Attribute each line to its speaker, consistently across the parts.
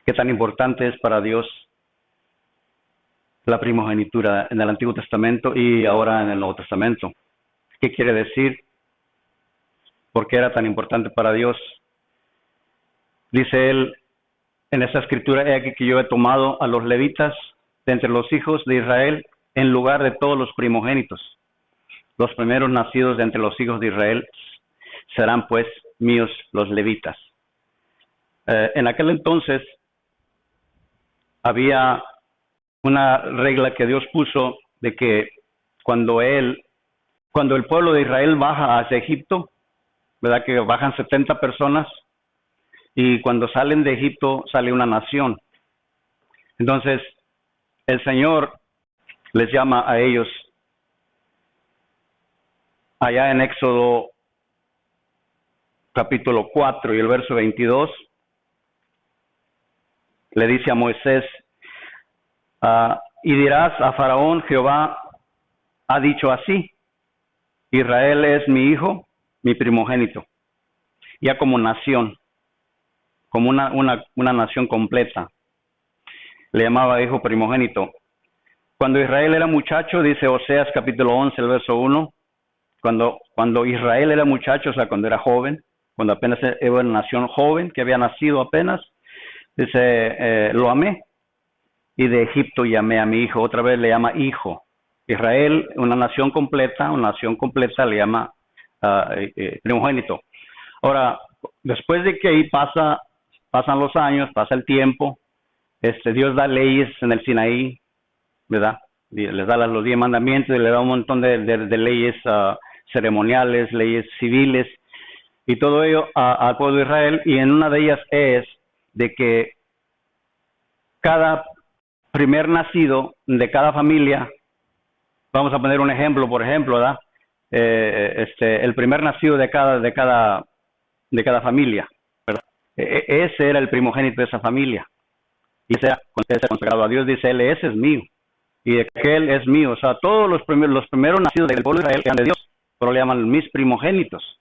Speaker 1: qué tan importante es para Dios la primogenitura en el Antiguo Testamento y ahora en el Nuevo Testamento. ¿Qué quiere decir? ¿Por qué era tan importante para Dios? Dice él en esa escritura: he aquí que yo he tomado a los levitas de entre los hijos de Israel en lugar de todos los primogénitos. Los primeros nacidos de entre los hijos de Israel serán pues míos los levitas. En aquel entonces había una regla que Dios puso de que cuando el pueblo de Israel baja hacia Egipto, ¿verdad? Que bajan 70 personas, y cuando salen de Egipto sale una nación. Entonces el Señor les llama a ellos allá en Éxodo capítulo 4 y el verso 22. Le dice a Moisés: y dirás a Faraón, Jehová ha dicho así: Israel es mi hijo, mi primogénito. Ya como nación, como una nación completa, le llamaba hijo primogénito. Cuando Israel era muchacho, dice Oseas capítulo 11, el verso 1, cuando Israel era muchacho, o sea, cuando era joven, cuando apenas era una nación joven, que había nacido apenas, dice, lo amé, y de Egipto llamé a mi hijo. Otra vez le llama hijo. Israel, una nación completa le llama primogénito. Ahora, después de que ahí pasan los años, pasa el tiempo, Dios da leyes en el Sinaí, ¿verdad? Les da los 10 mandamientos y le da un montón de leyes ceremoniales, leyes civiles, y todo ello al pueblo de Israel. Y en una de ellas es de que cada primer nacido de cada familia, vamos a poner un ejemplo, por ejemplo, ¿verdad? El primer nacido de cada familia, ¿verdad? Ese era el primogénito de esa familia, y sea consagrado a Dios. Dice él: ese es mío, y aquel es mío. O sea, todos los primeros nacidos del pueblo de Israel eran de Dios, pero le llaman mis primogénitos.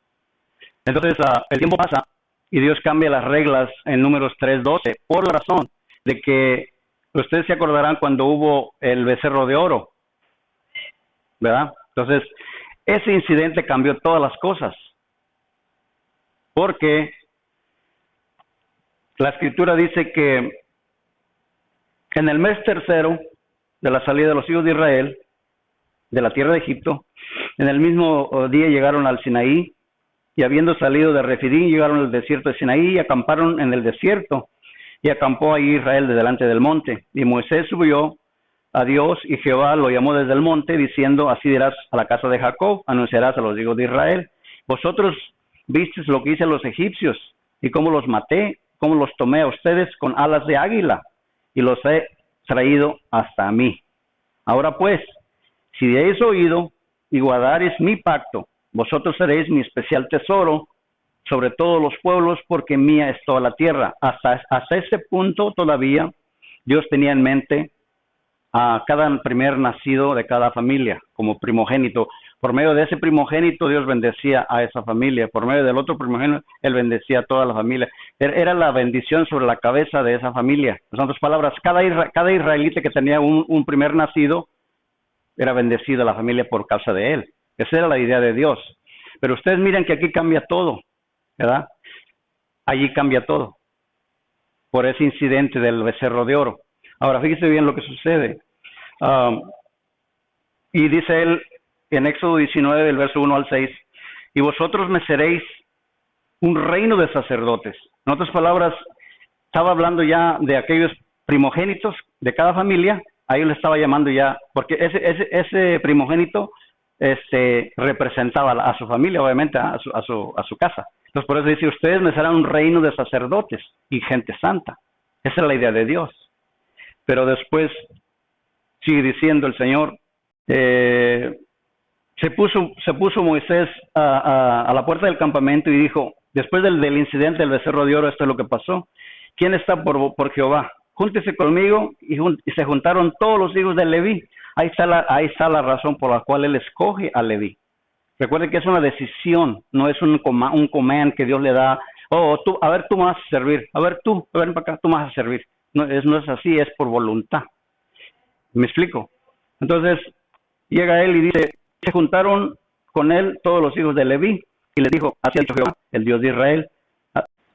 Speaker 1: Entonces el tiempo pasa y Dios cambia las reglas en Números 3:12, por la razón de que ustedes se acordarán cuando hubo el becerro de oro, ¿verdad? Entonces ese incidente cambió todas las cosas, porque la escritura dice que en el mes tercero de la salida de los hijos de Israel de la tierra de Egipto, en el mismo día llegaron al Sinaí, y habiendo salido de Refidim llegaron al desierto de Sinaí y acamparon en el desierto, y acampó ahí Israel de delante del monte. Y Moisés subió a Dios, y Jehová lo llamó desde el monte, diciendo: así dirás a la casa de Jacob, anunciarás a los hijos de Israel: vosotros visteis lo que hice a los egipcios, y cómo los maté, cómo los tomé a ustedes con alas de águila, y los he traído hasta mí. Ahora pues, si habéis oído y guardaréis mi pacto, vosotros seréis mi especial tesoro sobre todos los pueblos, porque mía es toda la tierra. Hasta ese punto todavía Dios tenía en mente a cada primer nacido de cada familia como primogénito. Por medio de ese primogénito Dios bendecía a esa familia. Por medio del otro primogénito Él bendecía a toda la familia. Era la bendición sobre la cabeza de esa familia. En otras palabras, cada israelita que tenía un primer nacido era bendecido a la familia por causa de él. Esa era la idea de Dios. Pero ustedes miren que aquí cambia todo, ¿verdad? Allí cambia todo por ese incidente del becerro de oro. Ahora, fíjese bien lo que sucede. Y dice él en Éxodo 19, del verso 1 al 6, y vosotros me seréis un reino de sacerdotes. En otras palabras, estaba hablando ya de aquellos primogénitos de cada familia. Ahí le estaba llamando ya, porque ese primogénito representaba a su familia, obviamente, a su casa. Entonces, por eso dice: ustedes me serán un reino de sacerdotes y gente santa. Esa es la idea de Dios. Pero después sigue diciendo el Señor, se puso Moisés a la puerta del campamento y dijo, después del incidente del becerro de oro, esto es lo que pasó: ¿quién está por Jehová? Júntese conmigo. Y se juntaron todos los hijos de Leví. Ahí está la razón por la cual él escoge a Leví. Recuerden que es una decisión, no es un command que Dios le da: oh, tú, a ver, tú me vas a servir, a ver tú, ven para acá, tú me vas a servir. No es así, es por voluntad. ¿Me explico? Entonces, llega él y dice, se juntaron con él todos los hijos de Leví, y les dijo, así ha dicho Jehová, el Dios de Israel,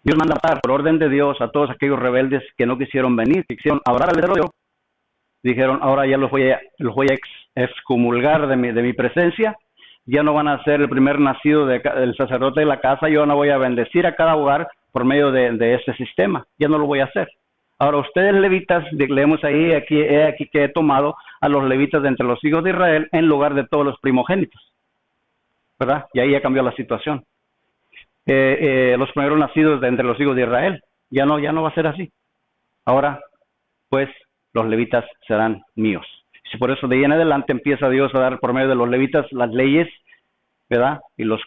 Speaker 1: Dios manda matar por orden de Dios a todos aquellos rebeldes que no quisieron venir, que quisieron adorar al verdadero. Dijeron, ahora ya los voy a excomulgar de mi presencia, ya no van a ser el primer nacido del sacerdote de la casa, yo no voy a bendecir a cada hogar por medio de este sistema, ya no lo voy a hacer. Ahora ustedes levitas, leemos ahí, aquí que he tomado a los levitas de entre los hijos de Israel en lugar de todos los primogénitos, ¿verdad? Y ahí ya cambió la situación. Los primeros nacidos de entre los hijos de Israel, ya no va a ser así. Ahora, pues, los levitas serán míos. Y por eso de ahí en adelante empieza Dios a dar por medio de los levitas las leyes, ¿verdad? Y los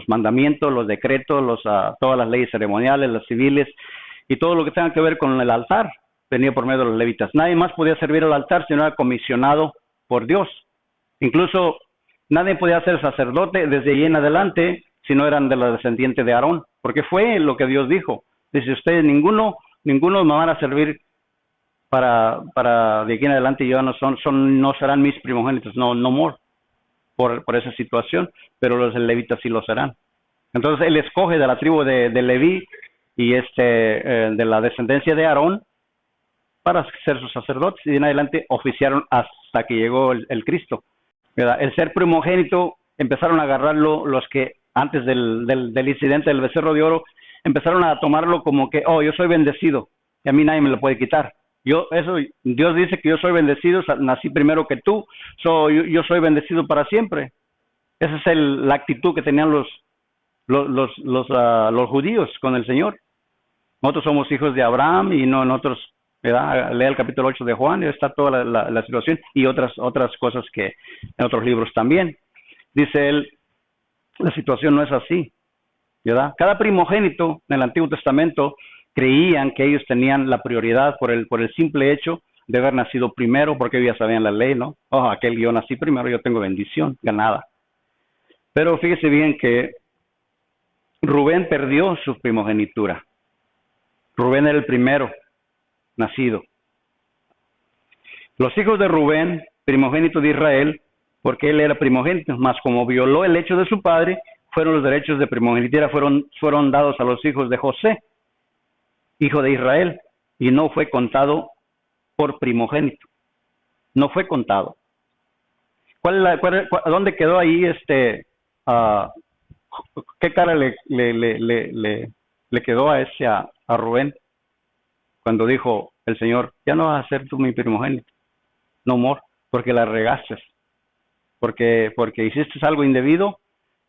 Speaker 1: mandamientos, los decretos, todas las leyes ceremoniales, las civiles, y todo lo que tenga que ver con el altar, venía por medio de los levitas. Nadie más podía servir al altar si no era comisionado por Dios. Incluso nadie podía ser sacerdote desde ahí en adelante si no eran de la descendiente de Aarón, porque fue lo que Dios dijo. Dice, ustedes ninguno me van a servir para de aquí en adelante, ya no serán mis primogénitos, no more, por esa situación, pero los levitas sí lo serán. Entonces él escoge de la tribu de Leví y de la descendencia de Aarón para ser sus sacerdotes, y de en adelante oficiaron hasta que llegó el Cristo, ¿verdad? El ser primogénito empezaron a agarrarlo los que antes del incidente del becerro de oro, empezaron a tomarlo como que, oh, yo soy bendecido y a mí nadie me lo puede quitar. Dios dice que yo soy bendecido, nací primero que tú, yo soy bendecido para siempre. Esa es la actitud que tenían los judíos con el Señor. Nosotros somos hijos de Abraham y no nosotros, ¿verdad? Lea el capítulo 8 de Juan, y está toda la situación y otras cosas que en otros libros también. Dice él, la situación no es así, ¿verdad? Cada primogénito en el Antiguo Testamento creían que ellos tenían la prioridad por el simple hecho de haber nacido primero, porque ellos ya sabían la ley, ¿no? Oh, yo nací primero, yo tengo bendición ganada. Pero fíjese bien que Rubén perdió su primogenitura. Rubén era el primero nacido. Los hijos de Rubén, primogénito de Israel, porque él era primogénito, mas como violó el hecho de su padre, los derechos de primogenitura fueron dados a los hijos de José, hijo de Israel, y no fue contado por primogénito. No fue contado. ¿Dónde quedó ahí qué cara le quedó a Rubén cuando dijo el Señor, ya no vas a ser tú mi primogénito, no more, porque la regaste, porque hiciste algo indebido,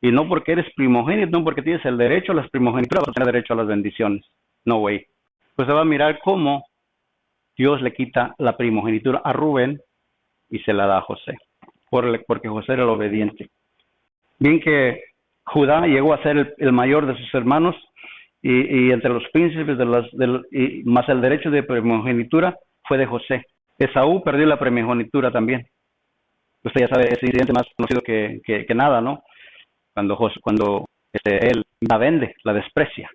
Speaker 1: y no porque eres primogénito, no porque tienes el derecho a las primogénituras, vas a tener derecho a las bendiciones. No way. Pues se va a mirar cómo Dios le quita la primogenitura a Rubén y se la da a José, porque José era el obediente. Bien que Judá llegó a ser el mayor de sus hermanos, y entre los príncipes más el derecho de primogenitura fue de José. Esaú perdió la primogenitura también. Usted ya sabe ese incidente más conocido que nada, ¿no? Cuando él la vende, la desprecia.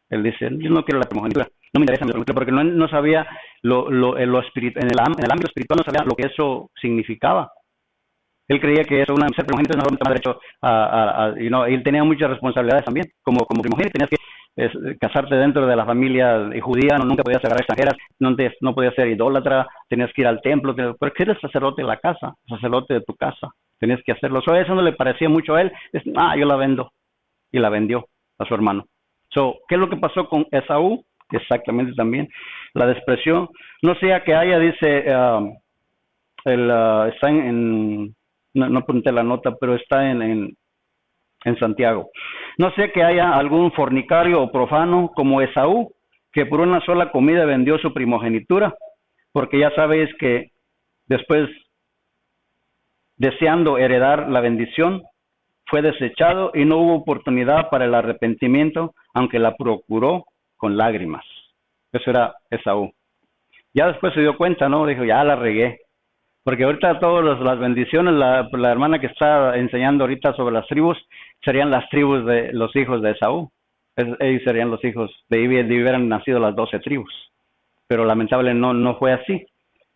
Speaker 1: Él dice, yo no quiero la primogenitura, no me interesa mi primogenitura, porque no sabía lo espiritual, en el ámbito espiritual no sabía lo que eso significaba. Él creía que eso, ser primogénito no tenía derecho y él tenía muchas responsabilidades también. Como primogénito tenías que casarte dentro de la familia judía, nunca podías agarrar extranjeras, no podías ser idólatra, tenías que ir al templo, porque eres sacerdote de la casa, sacerdote de tu casa, tenías que hacerlo. Eso no le parecía mucho a él, yo la vendo, y la vendió a su hermano. ¿Qué es lo que pasó con Esaú? Exactamente también, la despreció. No sea que haya, dice, está no apunté la nota, pero está en Santiago. No sé que haya algún fornicario o profano como Esaú, que por una sola comida vendió su primogenitura, porque ya sabéis que después, deseando heredar la bendición, fue desechado y no hubo oportunidad para el arrepentimiento, aunque la procuró con lágrimas. Eso era Esaú. Ya después se dio cuenta, ¿no? Dijo, ya la regué. Porque ahorita todas las bendiciones, la hermana que está enseñando ahorita sobre las tribus, serían las tribus de los hijos de Esaú. Ellos serían los hijos, de hubieran nacido las 12 tribus. Pero lamentablemente no fue así.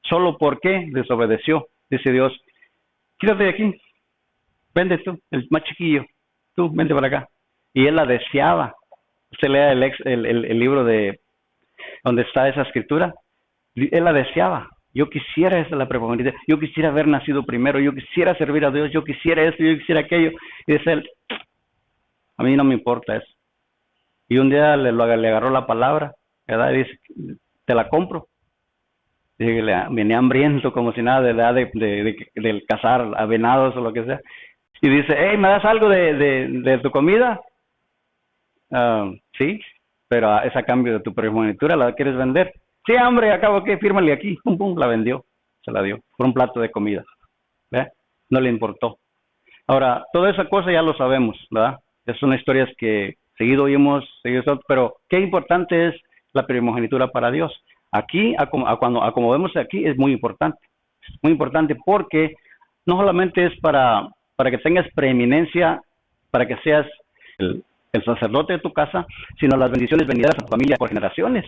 Speaker 1: Solo porque desobedeció. Dice Dios, quítate de aquí, vende tú, el más chiquillo, tú, vente para acá. Y él la deseaba. Usted lea el libro de donde está esa escritura. Él la deseaba. Yo quisiera esa la primogenitura. Yo quisiera haber nacido primero. Yo quisiera servir a Dios. Yo quisiera esto. Yo quisiera aquello. Y dice él, a mí no me importa eso. Y un día le agarró la palabra, ¿verdad? Y dice, te la compro. Y venía hambriento como si nada de cazar a venados o lo que sea. Y dice, hey, ¿me das algo de tu comida? Sí, pero es a cambio de tu primogenitura, ¿la quieres vender? Sí, hombre, acabo que fírmale aquí. Pum, pum, la vendió, se la dio por un plato de comida. ¿Ve? No le importó. Ahora, toda esa cosa ya lo sabemos, ¿verdad? Son historias que seguido oímos, pero qué importante es la primogenitura para Dios. Aquí, como vemos aquí, es muy importante. Muy importante porque no solamente es para que tengas preeminencia, para que seas el sacerdote de tu casa, sino las bendiciones venideras a tu familia por generaciones.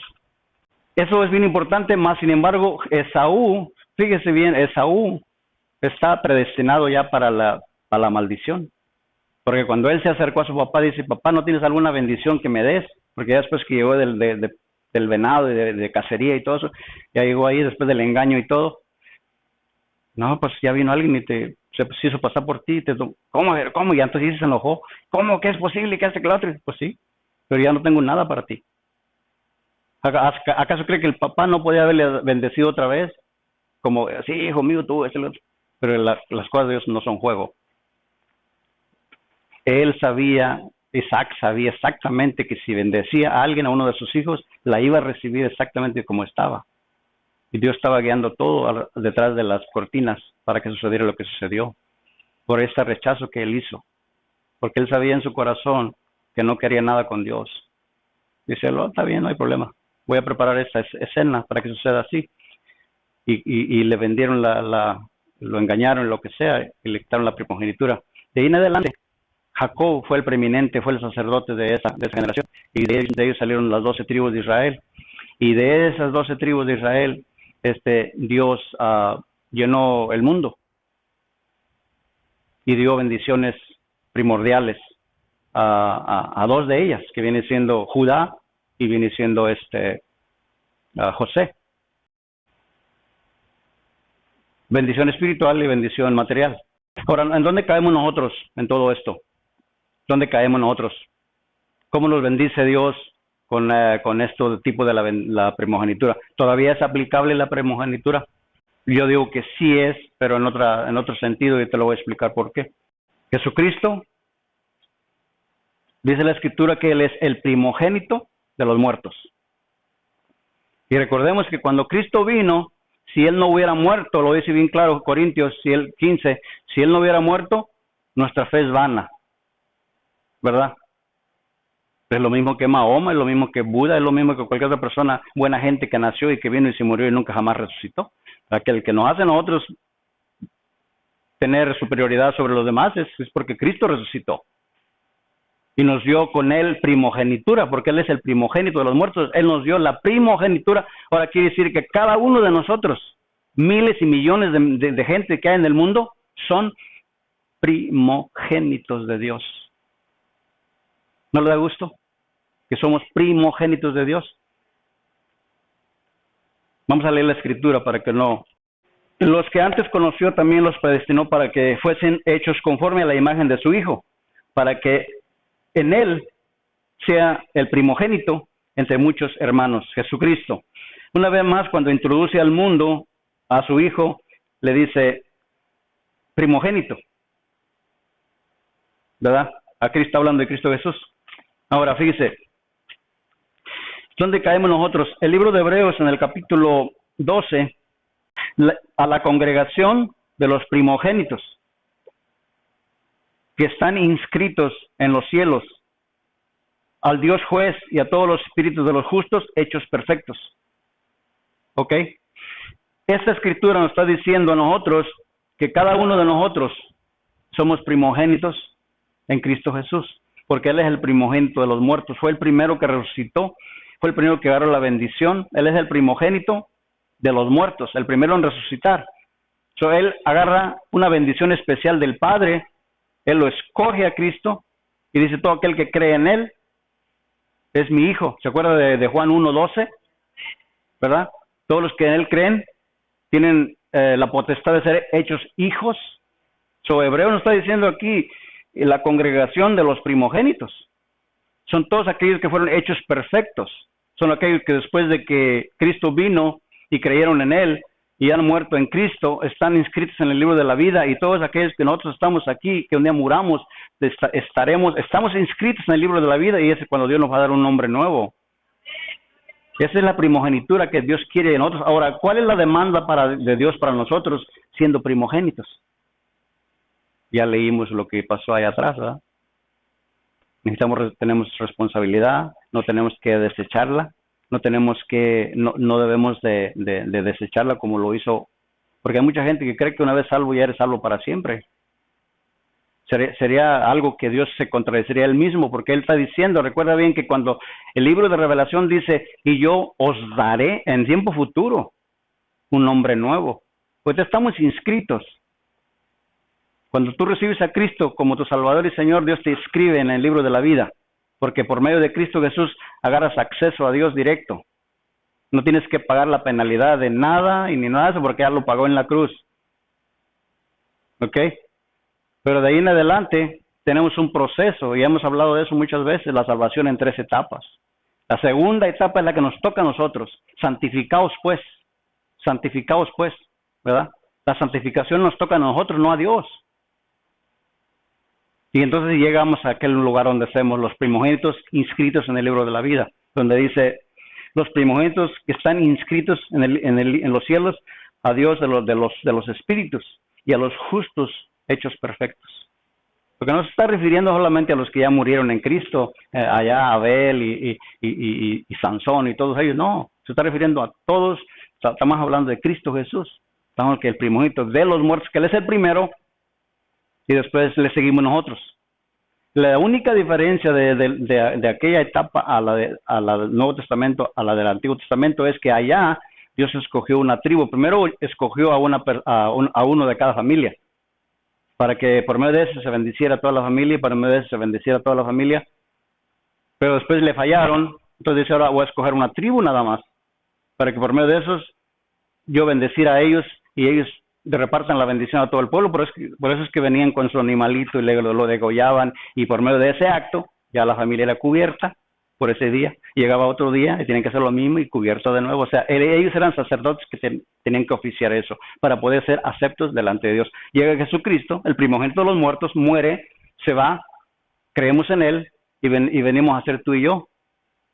Speaker 1: Eso es bien importante, más sin embargo, Esaú, fíjese bien, Esaú está predestinado ya para la maldición. Porque cuando él se acercó a su papá, dice, papá, ¿no tienes alguna bendición que me des? Porque ya después que llegó del venado y de cacería y todo eso, ya llegó ahí después del engaño y todo. No, pues ya vino alguien y se hizo pasar por ti. ¿Cómo? Y entonces se enojó. ¿Cómo? ¿Qué es posible? ¿Qué hace que el otro? Pues sí, pero ya no tengo nada para ti. ¿Acaso cree que el papá no podía haberle bendecido otra vez? Como, sí, hijo mío, tú, el otro. Pero las cosas de Dios no son juego. Isaac sabía exactamente que si bendecía a alguien, a uno de sus hijos, la iba a recibir exactamente como estaba. Y Dios estaba guiando todo detrás de las cortinas para que sucediera lo que sucedió. Por este rechazo que él hizo. Porque él sabía en su corazón que no quería nada con Dios. Dice, está bien, no hay problema. Voy a preparar esta escena para que suceda así. Y le vendieron lo engañaron, lo que sea, y le quitaron la primogenitura. De ahí en adelante, Jacob fue el preeminente, fue el sacerdote de esa generación. Y de ellos salieron las 12 tribus de Israel. Y de esas 12 tribus de Israel, Dios llenó el mundo. Y dio bendiciones primordiales a dos de ellas, que viene siendo Judá y viene siendo José. Bendición espiritual y bendición material. Ahora, ¿en dónde caemos nosotros en todo esto? ¿Dónde caemos nosotros? ¿Cómo nos bendice Dios con esto tipo de la primogenitura? ¿Todavía es aplicable la primogenitura? Yo digo que sí es, pero en otro sentido, y te lo voy a explicar por qué. Jesucristo, dice la Escritura que Él es el primogénito de los muertos. Y recordemos que cuando Cristo vino, si Él no hubiera muerto, lo dice bien claro Corintios 15, si Él no hubiera muerto, nuestra fe es vana, ¿verdad? Es lo mismo que Mahoma, es lo mismo que Buda, es lo mismo que cualquier otra persona, buena gente que nació y que vino y se murió y nunca jamás resucitó. El que nos hace a nosotros tener superioridad sobre los demás es porque Cristo resucitó. Y nos dio con Él primogenitura, porque Él es el primogénito de los muertos. Él nos dio la primogenitura. Ahora quiere decir que cada uno de nosotros, miles y millones de gente que hay en el mundo, son primogénitos de Dios. ¿No le da gusto? Que somos primogénitos de Dios. Vamos a leer la Escritura para que no. Los que antes conoció también los predestinó para que fuesen hechos conforme a la imagen de su Hijo, para que en Él sea el primogénito entre muchos hermanos, Jesucristo. Una vez más, cuando introduce al mundo a su Hijo, le dice primogénito, ¿verdad? Aquí está hablando de Cristo Jesús. Ahora, fíjese, ¿dónde caemos nosotros? El libro de Hebreos, en el capítulo 12, a la congregación de los primogénitos que están inscritos en los cielos, al Dios juez y a todos los espíritus de los justos hechos perfectos. ¿Ok? Esta escritura nos está diciendo a nosotros que cada uno de nosotros somos primogénitos en Cristo Jesús. porque Él es el primogénito de los muertos, fue el primero que resucitó, fue el primero que agarró la bendición, Él es el primogénito de los muertos, el primero en resucitar. Él agarra una bendición especial del Padre, Él lo escoge a Cristo y dice: todo aquel que cree en Él es mi hijo. ¿Se acuerda de Juan 1:12? ¿Verdad? Todos los que en Él creen tienen la potestad de ser hechos hijos. Hebreo nos está diciendo aquí la congregación de los primogénitos. Son todos aquellos que fueron hechos perfectos. Son aquellos que después de que Cristo vino y creyeron en Él y han muerto en Cristo, están inscritos en el libro de la vida, y todos aquellos que nosotros estamos aquí, que un día muramos, estamos inscritos en el libro de la vida, y ese es cuando Dios nos va a dar un nombre nuevo. Esa es la primogenitura que Dios quiere de nosotros. Ahora, ¿cuál es la demanda de Dios para nosotros siendo primogénitos? Ya leímos lo que pasó allá atrás, ¿verdad? Tenemos responsabilidad, no tenemos que desecharla, no debemos de desecharla como lo hizo, porque hay mucha gente que cree que una vez salvo ya eres salvo para siempre. Sería algo que Dios se contradeciría él mismo, porque Él está diciendo, recuerda bien que cuando el libro de Revelación dice: y yo os daré en tiempo futuro un nombre nuevo, pues estamos inscritos. Cuando tú recibes a Cristo como tu Salvador y Señor, Dios te inscribe en el libro de la vida, porque por medio de Cristo Jesús agarras acceso a Dios directo. No tienes que pagar la penalidad de nada y ni nada de eso, porque ya lo pagó en la cruz. ¿Ok? Pero de ahí en adelante tenemos un proceso, y hemos hablado de eso muchas veces: la salvación en 3 etapas. La segunda etapa es la que nos toca a nosotros: santificaos pues, ¿verdad? La santificación nos toca a nosotros, no a Dios. Y entonces llegamos a aquel lugar donde somos los primogénitos inscritos en el libro de la vida, donde dice: los primogénitos que están inscritos en los cielos, a Dios de los espíritus, y a los justos hechos perfectos. Porque no se está refiriendo solamente a los que ya murieron en Cristo, allá Abel y Sansón y todos ellos, no, se está refiriendo a todos. Estamos hablando de Cristo Jesús, estamos que el primogénito de los muertos, que Él es el primero, y después le seguimos nosotros. La única diferencia de aquella etapa a la del Nuevo Testamento, a la del Antiguo Testamento, es que allá Dios escogió una tribu. Primero escogió a uno de cada familia, para que por medio de eso se bendiciera toda la familia, y por medio de eso se bendiciera toda la familia. Pero después le fallaron, entonces dice: ahora voy a escoger una tribu nada más, para que por medio de esos yo bendecir a ellos, y ellos repartan la bendición a todo el pueblo. Por eso es que venían con su animalito y lo degollaban, y por medio de ese acto ya la familia era cubierta por ese día. Llegaba otro día y tienen que hacer lo mismo y cubierto de nuevo. O sea, ellos eran sacerdotes que tenían que oficiar eso para poder ser aceptos delante de Dios. Llega Jesucristo, el primogénito de los muertos, muere, se va, creemos en Él y venimos a ser tú y yo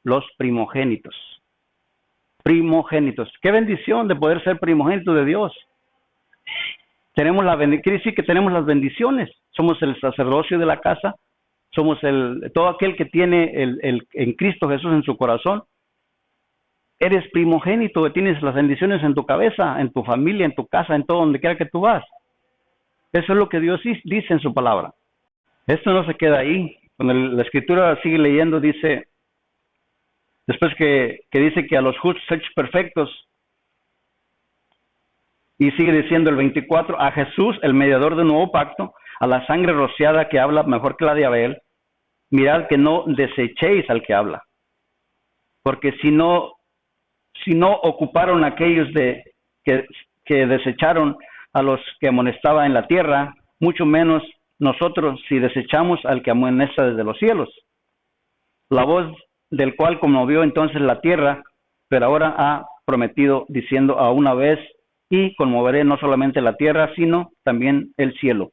Speaker 1: los primogénitos. Primogénitos. Qué bendición de poder ser primogénito de Dios. Tenemos quiere decir que tenemos las bendiciones. Somos el sacerdocio de la casa. Somos todo aquel que tiene en Cristo Jesús en su corazón. Eres primogénito, tienes las bendiciones en tu cabeza, en tu familia, en tu casa, en todo donde quiera que tú vas. Eso es lo que Dios dice en su palabra. Esto no se queda ahí. Cuando la Escritura sigue leyendo, dice, después que dice que a los justos hechos perfectos, y sigue diciendo el 24, a Jesús, el mediador de un nuevo pacto, a la sangre rociada que habla mejor que la de Abel, mirad que no desechéis al que habla. Porque si no ocuparon aquellos que desecharon a los que amonestaba en la tierra, mucho menos nosotros si desechamos al que amonesta desde los cielos. La voz del cual conmovió entonces la tierra, pero ahora ha prometido diciendo: a una vez y conmoveré no solamente la tierra, sino también el cielo.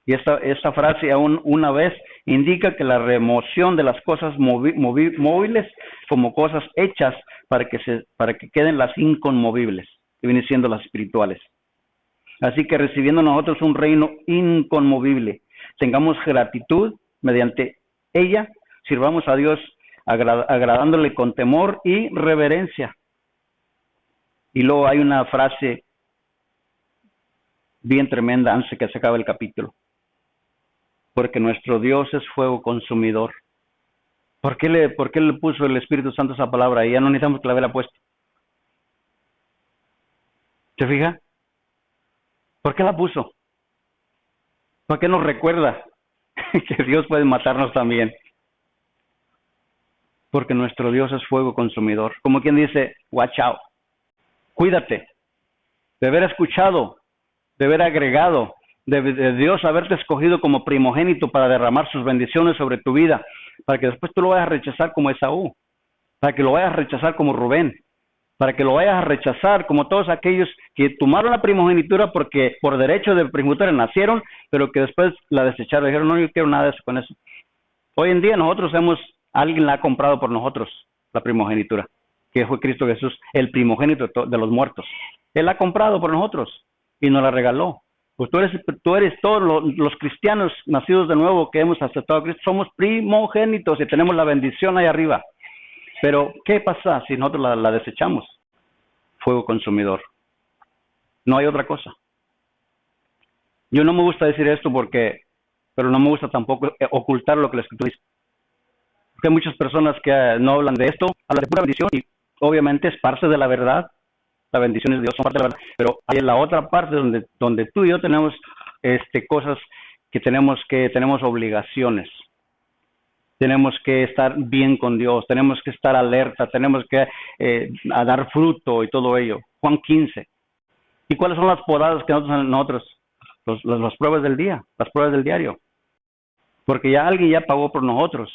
Speaker 1: Y esta frase, aún una vez, indica que la remoción de las cosas móviles como cosas hechas para que queden las inconmovibles, que vienen siendo las espirituales. Así que recibiendo nosotros un reino inconmovible, tengamos gratitud mediante ella, sirvamos a Dios agradándole con temor y reverencia. Y luego hay una frase bien tremenda antes de que se acabe el capítulo. porque nuestro Dios es fuego consumidor. ¿Por qué le puso el Espíritu Santo esa palabra ahí? Ya no necesitamos que la hubiera puesto. ¿Se fija? ¿Por qué la puso? ¿Por qué nos recuerda que Dios puede matarnos también? Porque nuestro Dios es fuego consumidor. Como quien dice, watch out, cuídate de haber escuchado, de haber agregado, de Dios haberte escogido como primogénito para derramar sus bendiciones sobre tu vida, para que después tú lo vayas a rechazar como Esaú, para que lo vayas a rechazar como Rubén, para que lo vayas a rechazar como todos aquellos que tomaron la primogenitura porque por derecho de primogenitura nacieron, pero que después la desecharon, dijeron, no, yo quiero nada de eso con eso. Hoy en día alguien la ha comprado por nosotros, la primogenitura, que fue Cristo Jesús, el primogénito de los muertos. Él la ha comprado por nosotros y nos la regaló. Pues tú eres todos los cristianos nacidos de nuevo que hemos aceptado a Cristo, somos primogénitos y tenemos la bendición ahí arriba. Pero, ¿qué pasa si nosotros la desechamos? Fuego consumidor. No hay otra cosa. Yo no me gusta decir esto pero no me gusta tampoco ocultar lo que la Escritura dice. Porque hay muchas personas que no hablan de esto, hablan de pura bendición y obviamente es parte de la verdad. La bendición de Dios son parte de la verdad. Pero hay la otra parte donde tú y yo tenemos cosas que tenemos obligaciones. Tenemos que estar bien con Dios, tenemos que estar alerta, tenemos que a dar fruto y todo ello. Juan 15. ¿Y cuáles son las podadas que nosotros las pruebas del día, las pruebas del diario? Porque ya alguien ya pagó por nosotros.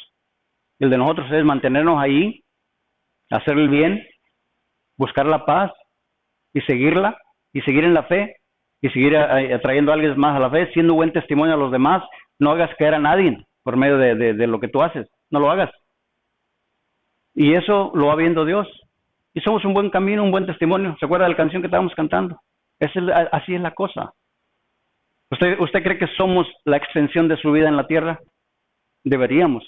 Speaker 1: El de nosotros es mantenernos ahí, hacer el bien, buscar la paz y seguirla, y seguir en la fe, y seguir atrayendo a alguien más a la fe, siendo buen testimonio a los demás. No hagas caer a nadie por medio de lo que tú haces, no lo hagas. Y eso lo va viendo Dios. Y somos un buen camino, un buen testimonio. ¿Se acuerda de la canción que estábamos cantando? Así es la cosa. ¿Usted cree que somos la extensión de su vida en la tierra? Deberíamos.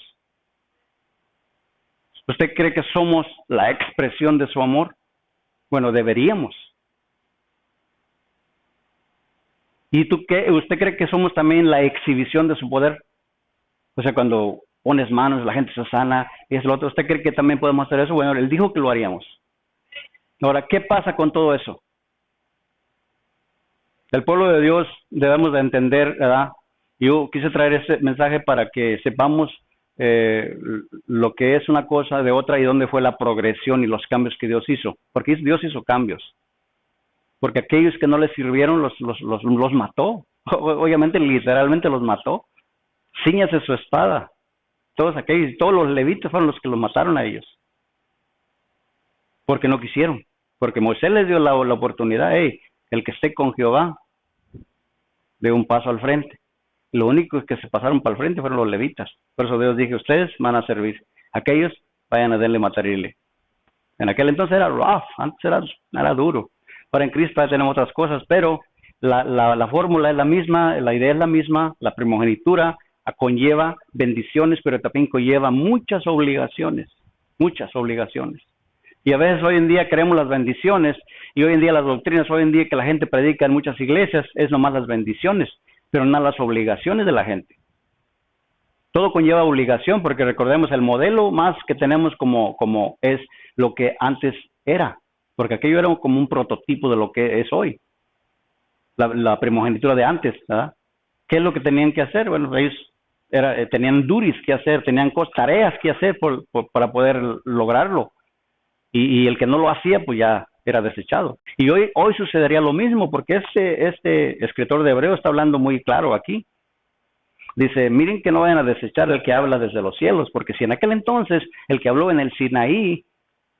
Speaker 1: ¿Usted cree que somos la expresión de su amor? Bueno, deberíamos. ¿Y usted cree que somos también la exhibición de su poder? O sea, cuando pones manos, la gente se sana, y es lo otro. ¿Usted cree que también podemos hacer eso? Bueno, él dijo que lo haríamos. Ahora, ¿qué pasa con todo eso? El pueblo de Dios debemos de entender, ¿verdad? Yo quise traer este mensaje para que sepamos lo que es una cosa de otra y dónde fue la progresión y los cambios que Dios hizo. Porque Dios hizo cambios. Porque aquellos que no le sirvieron los mató. Obviamente, literalmente los mató. Cíñase su espada. Todos los levitas fueron los que los mataron a ellos. Porque no quisieron. Porque Moisés les dio la oportunidad. Hey, el que esté con Jehová, de un paso al frente. Lo único que se pasaron para el frente fueron los levitas. Por eso Dios dijo, ustedes van a servir. Aquellos vayan a darle material. En aquel entonces era rough, antes era duro. Ahora en Cristo ya tenemos otras cosas, pero la fórmula es la misma, la idea es la misma, la primogenitura conlleva bendiciones, pero también conlleva muchas obligaciones. Y a veces hoy en día queremos las bendiciones, y hoy en día las doctrinas, hoy en día que la gente predica en muchas iglesias, es nomás las bendiciones, pero no las obligaciones de la gente. Todo conlleva obligación, porque recordemos el modelo más que tenemos como es lo que antes era, porque aquello era como un prototipo de lo que es hoy, la primogenitura de antes, ¿verdad? ¿Qué es lo que tenían que hacer? Bueno, ellos tenían duties que hacer, tenían tareas que hacer para poder lograrlo, y el que no lo hacía, pues ya era desechado. Y hoy sucedería lo mismo, porque este escritor de Hebreos está hablando muy claro aquí. Dice, miren que no vayan a desechar el que habla desde los cielos, porque si en aquel entonces el que habló en el Sinaí,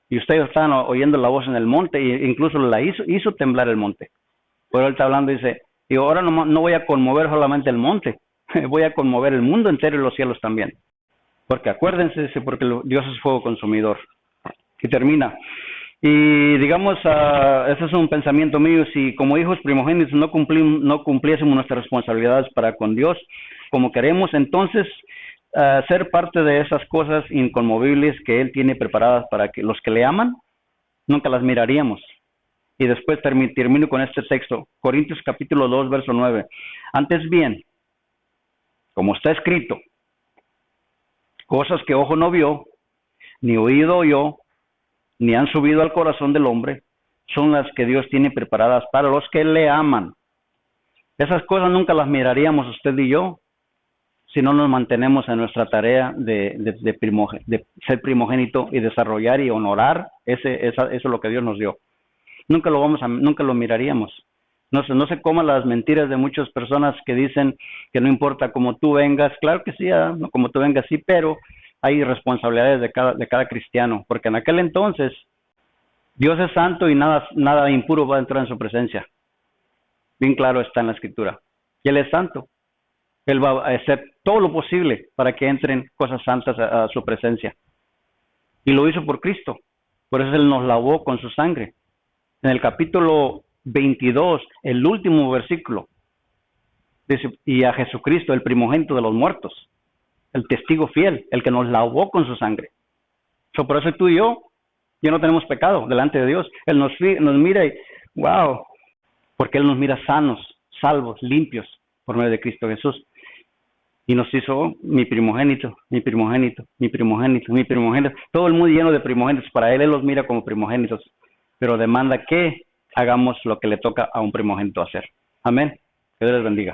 Speaker 1: y ustedes estaban oyendo la voz en el monte, e incluso la hizo temblar el monte. Pero él está hablando, dice, y ahora no voy a conmover solamente el monte, voy a conmover el mundo entero y los cielos también. Porque acuérdense, dice, porque Dios es fuego consumidor. Y termina. Y digamos, ese es un pensamiento mío, si como hijos primogénitos no cumpliésemos nuestras responsabilidades para con Dios como queremos, entonces ser parte de esas cosas inconmovibles que Él tiene preparadas para que los que le aman, nunca las miraríamos. Y después termino con este texto, Corintios capítulo 2, verso 9. Antes bien, como está escrito, cosas que ojo no vio, ni oído oyó, ni han subido al corazón del hombre, son las que Dios tiene preparadas para los que le aman. Esas cosas nunca las miraríamos usted y yo si no nos mantenemos en nuestra tarea de ser primogénito y desarrollar y honorar eso es lo que Dios nos dio. Nunca lo miraríamos. No se coman las mentiras de muchas personas que dicen que no importa cómo tú vengas. Claro que sí, no como tú vengas, sí, pero hay responsabilidades de cada cristiano, porque en aquel entonces Dios es santo y nada impuro va a entrar en su presencia. Bien claro está en la Escritura. Y Él es santo. Él va a hacer todo lo posible para que entren cosas santas a su presencia. Y lo hizo por Cristo. Por eso Él nos lavó con su sangre. En el capítulo 22, el último versículo, dice, y a Jesucristo, el primogénito de los muertos, el testigo fiel, el que nos lavó con su sangre. Por eso tú y yo ya no tenemos pecado delante de Dios. Él nos mira y, wow, porque Él nos mira sanos, salvos, limpios por medio de Cristo Jesús. Y nos hizo mi primogénito, mi primogénito, mi primogénito, mi primogénito. Todo el mundo lleno de primogénitos. Para Él los mira como primogénitos. Pero demanda que hagamos lo que le toca a un primogénito hacer. Amén. Que Dios les bendiga.